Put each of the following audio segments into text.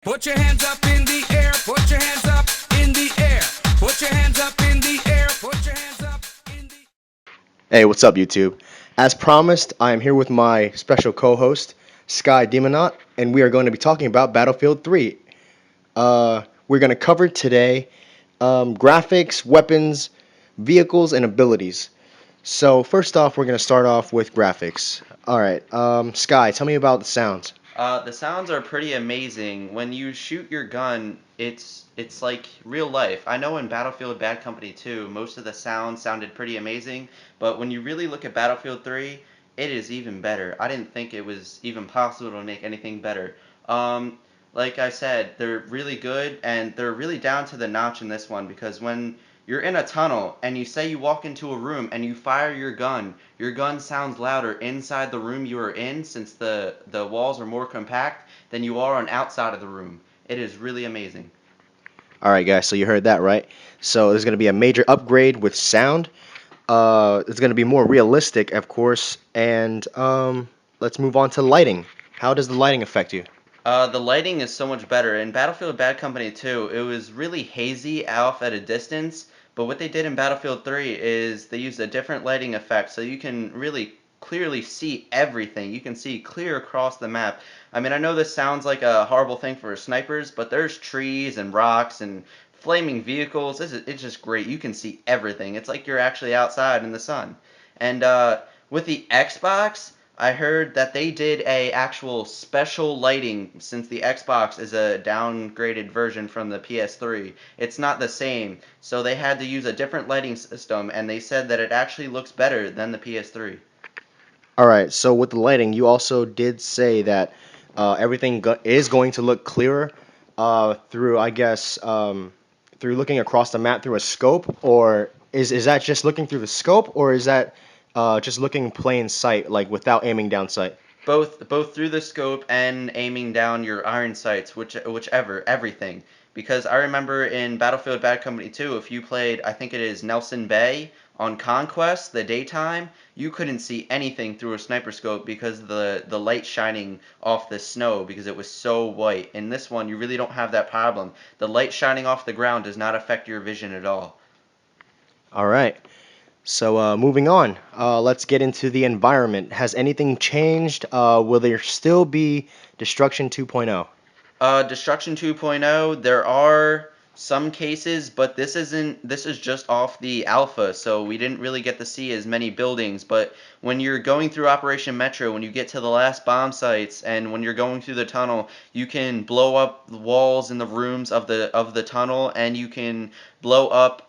Put your hands up in the air, put your hands up in the air, put your hands up in the air, put your hands up in the Hey, what's up, YouTube? As promised, I am here with my special co-host, Sky Demonaut, and we are going to be talking about Battlefield 3. We're going to cover today graphics, weapons, vehicles, and abilities. So first off, we're going to start off with graphics. All right, Sky, tell me about the sounds. The sounds are pretty amazing. When you shoot your gun, it's like real life. I know in Battlefield Bad Company 2, most of the sounds sounded pretty amazing, but when you really look at Battlefield 3, it is even better. I didn't think it was even possible to make anything better. Um, like I said, they're really good and they're really down to the notch in this one because when you're in a tunnel and you say you walk into a room and you fire your gun sounds louder inside the room you are in since the walls are more compact than you are on outside of the room. It is really amazing. All right, guys, so you heard that, right? So there's going to be a major upgrade with sound. It's going to be more realistic, of course, and let's move on to lighting. How does the lighting affect you? The lighting is so much better. In Battlefield Bad Company 2, it was really hazy off at a distance, but what they did in Battlefield 3 is they used a different lighting effect so you can really clearly see everything. You can see clear across the map. I mean, I know this sounds like a horrible thing for snipers, but there's trees and rocks and flaming vehicles. It's just great. You can see everything. It's like you're actually outside in the sun. And with the Xbox, I heard that they did a actual special lighting since the Xbox is a downgraded version from the PS3. It's not the same, so they had to use a different lighting system, and they said that it actually looks better than the PS3. All right, so with the lighting, you also did say that everything is going to look clearer through, I guess, through looking across the map through a scope, or is that just looking through the scope, or is that just looking plain sight, like without aiming down sight? Both through the scope and aiming down your iron sights, whichever, everything. Because I remember in Battlefield Bad Company 2, if you played, I think it is Nelson Bay on Conquest, the daytime, you couldn't see anything through a sniper scope because of the light shining off the snow because it was so white. In this one, you really don't have that problem. The light shining off the ground does not affect your vision at all. All right. So moving on, let's get into the environment. Has anything changed? Will there still be Destruction 2.0? Destruction 2.0, there are some cases, but this isn't. This is just off the alpha, so we didn't really get to see as many buildings. But when you're going through Operation Metro, when you get to the last bomb sites, and when you're going through the tunnel, you can blow up the walls in the rooms of the tunnel, and you can blow up.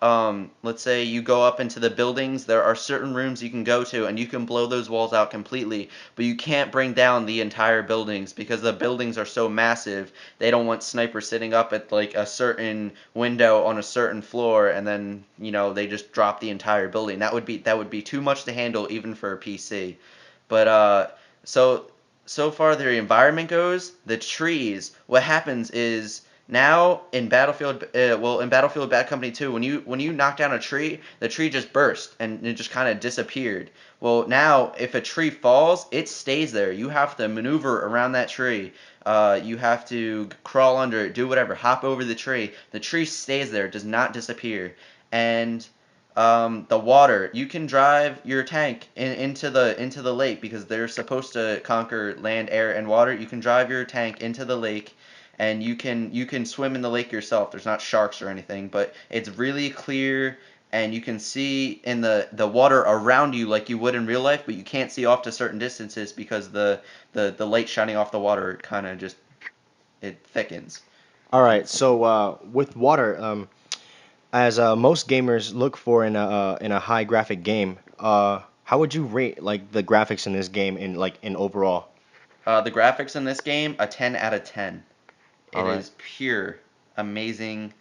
Let's say you go up into the buildings. There are certain rooms you can go to, and you can blow those walls out completely. But you can't bring down the entire buildings because the buildings are so massive they don't want snipers sitting up at like a certain window on a certain floor and then they just drop the entire building. That would be too much to handle even for a PC. But so so far the environment goes, the trees. What happens is now in Battlefield Bad Company 2, when you knock down a tree, the tree just burst and it just kind of disappeared. Well, now if a tree falls, it stays there. You have to maneuver around that tree. You have to crawl under it, do whatever, hop over the tree. The tree stays there, does not disappear. And the water, you can drive your tank into the lake because they're supposed to conquer land, air, and water. You can drive your tank into the lake, and you can swim in the lake yourself. There's not sharks or anything, but it's really clear, and you can see in the water around you like you would in real life, but you can't see off to certain distances because the light shining off the water kind of just it thickens. All right. So with water, as most gamers look for in a high graphic game, how would you rate like the graphics in this game in overall? The graphics in this game, a 10 out of 10. All It right. is pure, amazing.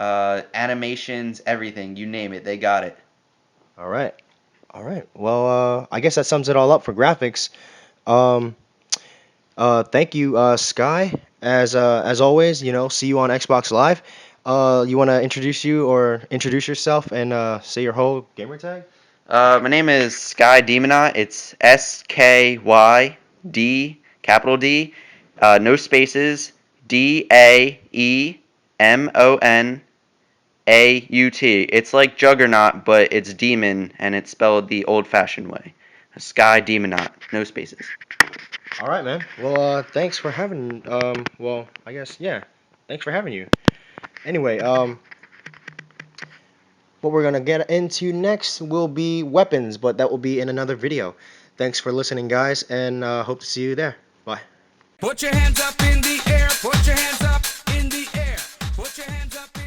Animations, everything, you name it, they got it. All right. All right. Well, I guess that sums it all up for graphics. Um, thank you, Sky. As always, see you on Xbox Live. You want to introduce yourself and say your whole gamer tag? My name is Sky Demonot. It's SKYD, capital D, no spaces, Daemonaut. It's like Juggernaut, but it's demon, and it's spelled the old-fashioned way. Sky Demonaut, no spaces. All right, man. Well, thanks for having. Well, I guess yeah. Thanks for having you. Anyway, what we're gonna get into next will be weapons, but that will be in another video. Thanks for listening, guys, and hope to see you there. Bye. Put your hands up in the air. Put your hands up in the air. Put your hands up in